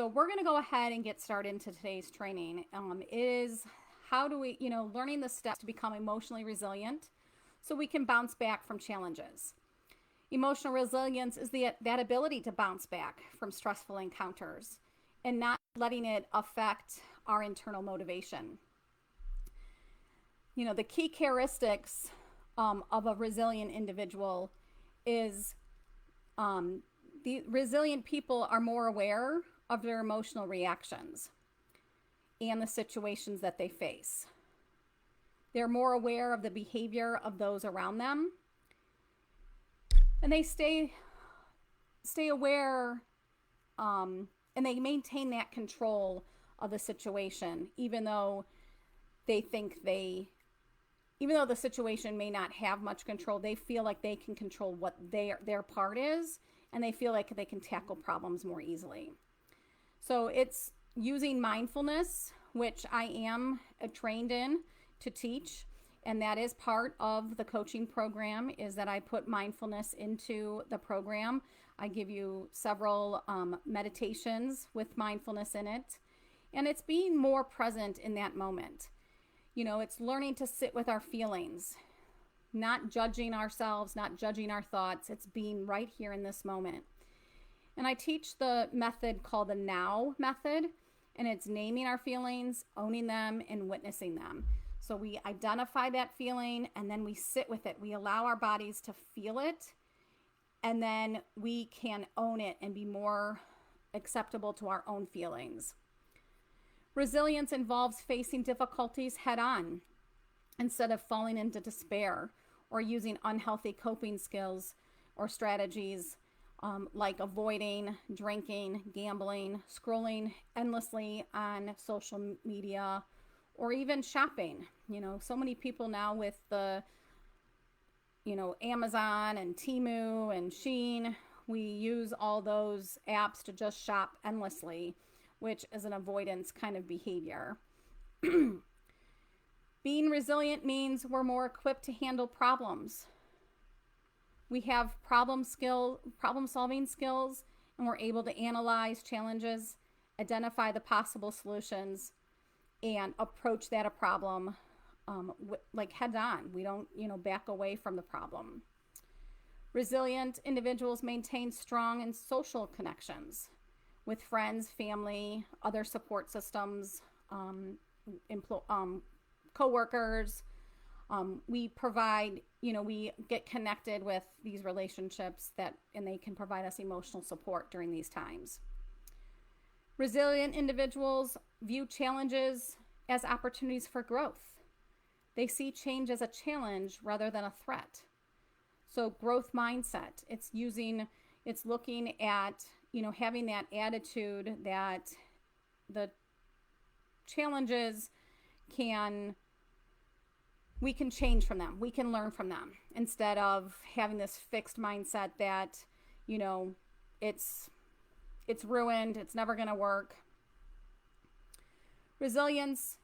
So we're going to go ahead and get started into today's training. Is how do we, learning the steps to become emotionally resilient so we can bounce back from challenges. Emotional resilience is that ability to bounce back from stressful encounters and not letting it affect our internal motivation. The key characteristics of a resilient individual is the resilient people are more aware of their emotional reactions and the situations that they face. They're more aware of the behavior of those around them, and they stay aware, and they maintain that control of the situation, even though the situation may not have much control. They feel like they can control what their part is, and they feel like they can tackle problems more easily. So it's using mindfulness, which I am trained in to teach, and that is part of the coaching program, is that I put mindfulness into the program. I give you several meditations with mindfulness in it, and it's being more present in that moment. It's learning to sit with our feelings, not judging ourselves, not judging our thoughts. It's being right here in this moment. And I teach the method called the now method, and it's naming our feelings, owning them, and witnessing them. So we identify that feeling, and then we sit with it. We allow our bodies to feel it, and then we can own it and be more acceptable to our own feelings. Resilience involves facing difficulties head on instead of falling into despair or using unhealthy coping skills or strategies like avoiding drinking, gambling, scrolling endlessly on social media, or even shopping. So many people now with the, Amazon and Temu and Shein, we use all those apps to just shop endlessly, which is an avoidance kind of behavior. Being resilient means we're more equipped to handle problems. We have problem-solving skills, and we're able to analyze challenges, identify the possible solutions, and approach that a problem like head on. We don't, back away from the problem. Resilient individuals maintain strong and social connections with friends, family, other support systems, co-workers. We provide, we get connected with these relationships and they can provide us emotional support during these times. Resilient individuals view challenges as opportunities for growth. They see change as a challenge rather than a threat. So growth mindset, it's looking at, having that attitude that the challenges we can change from them. We can learn from them instead of having this fixed mindset that, it's ruined. It's never going to work. Resilience,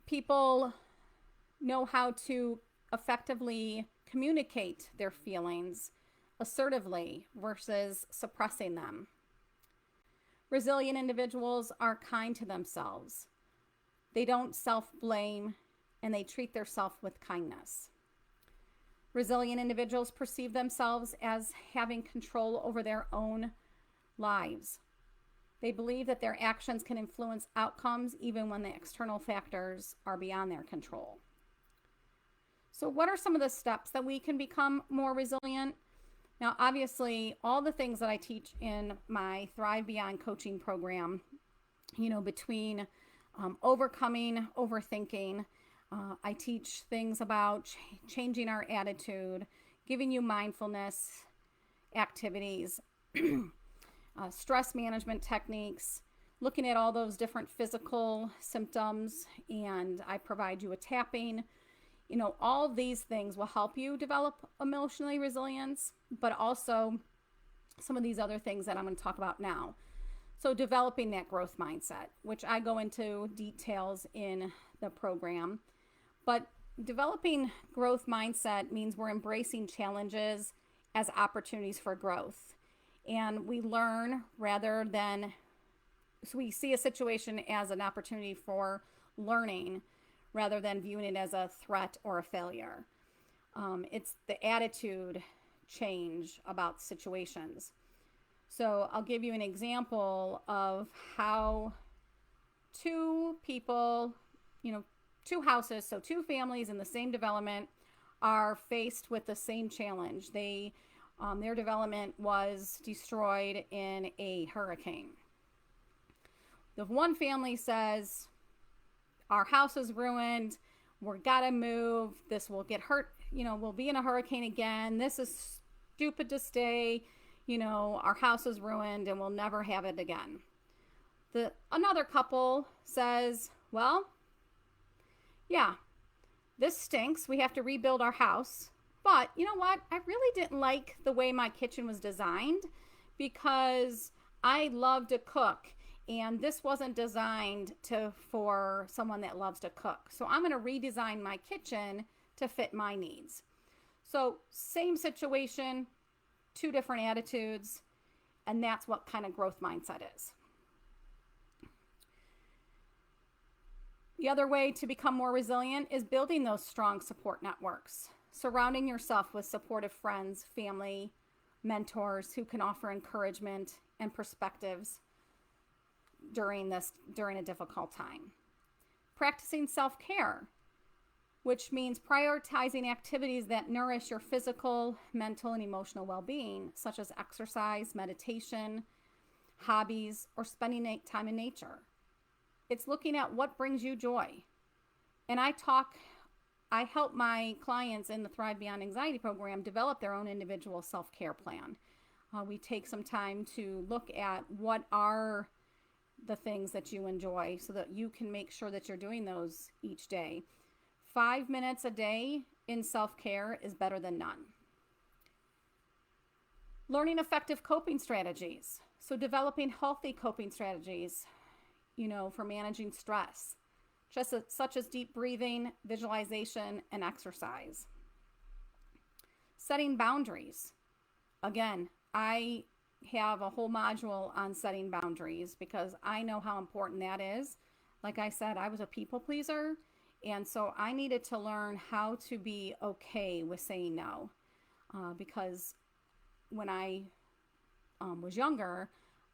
people know how to effectively communicate their feelings assertively versus suppressing them. Resilient individuals are kind to themselves. They don't self-blame, and they treat themselves with kindness. Resilient individuals perceive themselves as having control over their own lives. They believe that their actions can influence outcomes even when the external factors are beyond their control. So what are some of the steps that we can become more resilient? Now, obviously, all the things that I teach in my Thrive Beyond coaching program, between overcoming overthinking, I teach things about changing our attitude, giving you mindfulness activities, stress management techniques, looking at all those different physical symptoms, and I provide you a tapping. All of these things will help you develop emotionally resilience, but also some of these other things that I'm going to talk about now. So developing that growth mindset, which I go into details in the program. But developing growth mindset means we're embracing challenges as opportunities for growth. And we learn rather than, so we see a situation as an opportunity for learning rather than viewing it as a threat or a failure. It's the attitude change about situations. So I'll give you an example of how two people, two houses, so two families in the same development are faced with the same challenge. Their development was destroyed in a hurricane. The one family says, our house is ruined. We're gotta move. This will get hurt. We'll be in a hurricane again. This is stupid to stay. Our house is ruined and we'll never have it again. Another couple says, well, yeah, this stinks. We have to rebuild our house. But you know what? I really didn't like the way my kitchen was designed because I love to cook. And this wasn't designed for someone that loves to cook. So I'm going to redesign my kitchen to fit my needs. So same situation, two different attitudes, and that's what kind of growth mindset is. The other way to become more resilient is building those strong support networks, surrounding yourself with supportive friends, family, mentors who can offer encouragement and perspectives during a difficult time. Practicing self-care, which means prioritizing activities that nourish your physical, mental, and emotional well-being, such as exercise, meditation, hobbies, or spending time in nature. It's looking at what brings you joy. And I help my clients in the Thrive Beyond Anxiety program develop their own individual self-care plan. We take some time to look at what are the things that you enjoy so that you can make sure that you're doing those each day. 5 minutes a day in self-care is better than none. Learning effective coping strategies. So developing healthy coping strategies, for managing stress, such as deep breathing, visualization, and exercise. Setting boundaries. Again, I have a whole module on setting boundaries because I know how important that is. Like I said, I was a people pleaser, and so I needed to learn how to be okay with saying no, because when I was younger,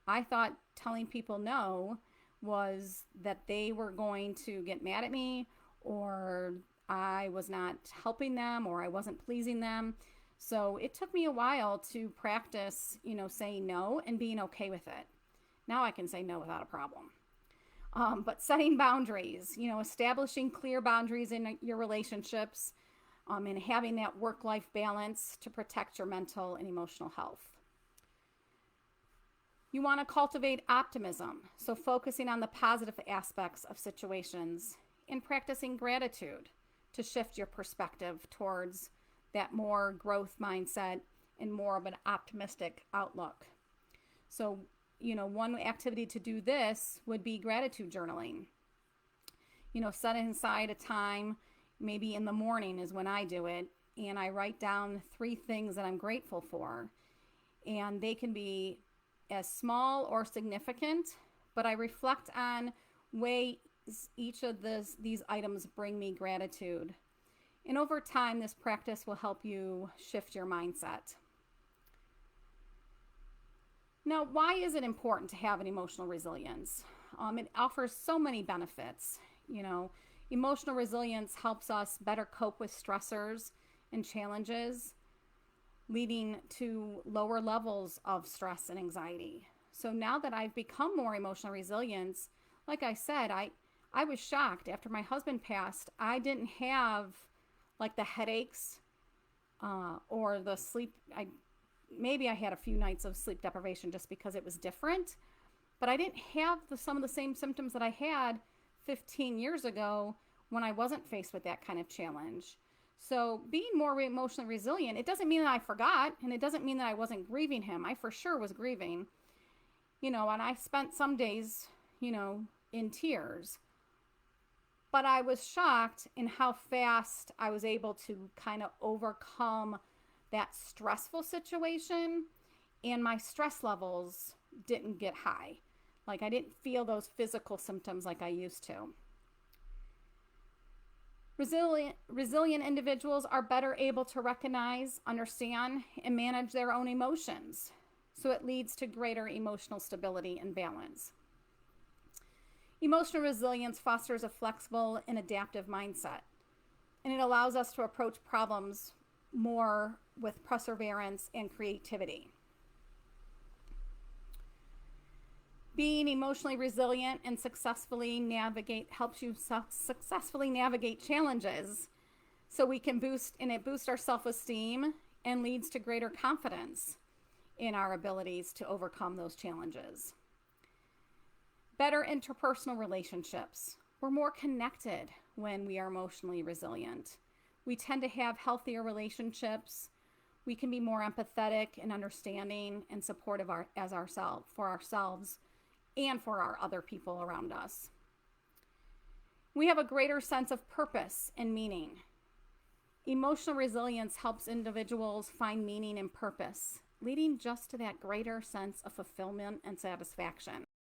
I thought telling people no was that they were going to get mad at me, or I was not helping them, or I wasn't pleasing them. So it took me a while to practice, saying no and being okay with it. Now I can say no without a problem. But setting boundaries, establishing clear boundaries in your relationships, and having that work-life balance to protect your mental and emotional health. You want to cultivate optimism, so focusing on the positive aspects of situations and practicing gratitude to shift your perspective towards that more growth mindset and more of an optimistic outlook. So, one activity to do this would be gratitude journaling. Setting aside a time, maybe in the morning is when I do it, and I write down 3 things that I'm grateful for. And they can be as small or significant, but I reflect on ways each of these items bring me gratitude. And over time, this practice will help you shift your mindset. Now, why is it important to have an emotional resilience? It offers so many benefits. Emotional resilience helps us better cope with stressors and challenges, leading to lower levels of stress and anxiety. So now that I've become more emotionally resilient, like I said, I was shocked after my husband passed. I didn't have like the headaches or the sleep. Maybe I had a few nights of sleep deprivation just because it was different, but I didn't have some of the same symptoms that I had 15 years ago when I wasn't faced with that kind of challenge. So being more emotionally resilient, it doesn't mean that I forgot, and it doesn't mean that I wasn't grieving him. I for sure was grieving, and I spent some days, in tears. But I was shocked in how fast I was able to kind of overcome that stressful situation and my stress levels didn't get high. Like I didn't feel those physical symptoms like I used to. Resilient individuals are better able to recognize, understand, and manage their own emotions. So it leads to greater emotional stability and balance. Emotional resilience fosters a flexible and adaptive mindset, and it allows us to approach problems more with perseverance and creativity. Being emotionally resilient and helps you successfully navigate challenges, so we can boost our self-esteem and leads to greater confidence in our abilities to overcome those challenges. Better interpersonal relationships. We're more connected when we are emotionally resilient. We tend to have healthier relationships. We can be more empathetic and understanding and supportive for ourselves and for our other people around us. We have a greater sense of purpose and meaning. Emotional resilience helps individuals find meaning and purpose, leading just to that greater sense of fulfillment and satisfaction.